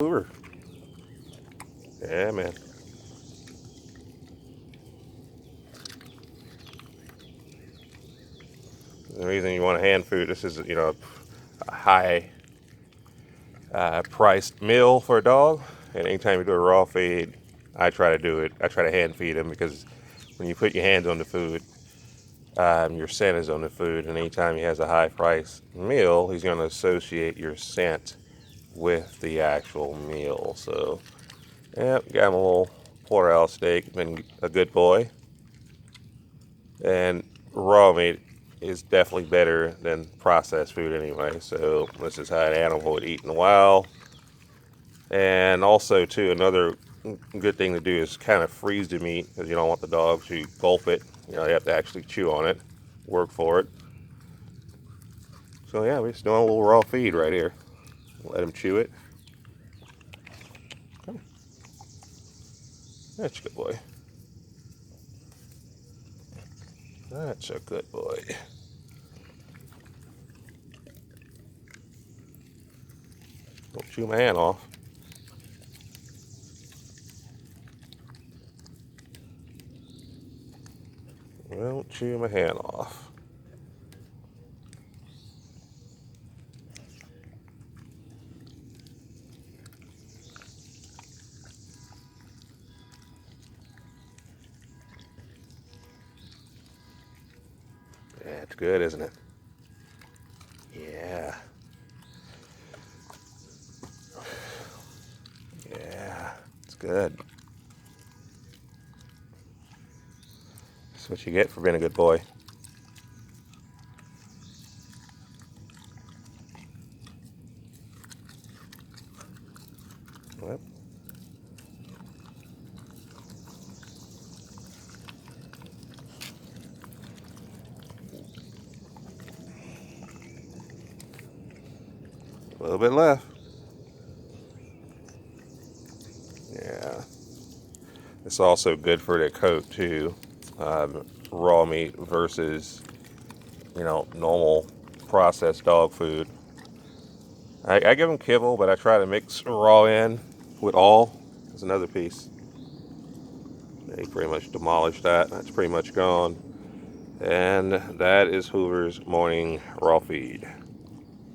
Hoover. Yeah, man. The reason you want a hand food, this is, a high priced meal for a dog. And anytime you do a raw feed, I try to do it. I try to hand feed him because when you put your hands on the food, your scent is on the food. And anytime he has a high price meal, he's going to associate your scent with the actual meal. So, yeah, got him a little porterhouse steak. Been a good boy. And raw meat is definitely better than processed food anyway. So this is how an animal would eat in the wild. And also, too, another good thing to do is kind of freeze the meat because you don't want the dog to gulp it. You have to actually chew on it, work for it. So yeah, we're just doing a little raw feed right here. Let him chew it. Come. That's a good boy. That's a good boy. Don't chew my hand off. Don't chew my hand off. That's good, isn't it? Yeah. Yeah, it's good. That's what you get for being a good boy. Yep. A little bit left. Yeah. It's also good for the coat too. Raw meat versus, normal processed dog food. I give them kibble, but I try to mix raw in with all. There's another piece. They pretty much demolished that. That's pretty much gone. And that is Hoover's morning raw feed.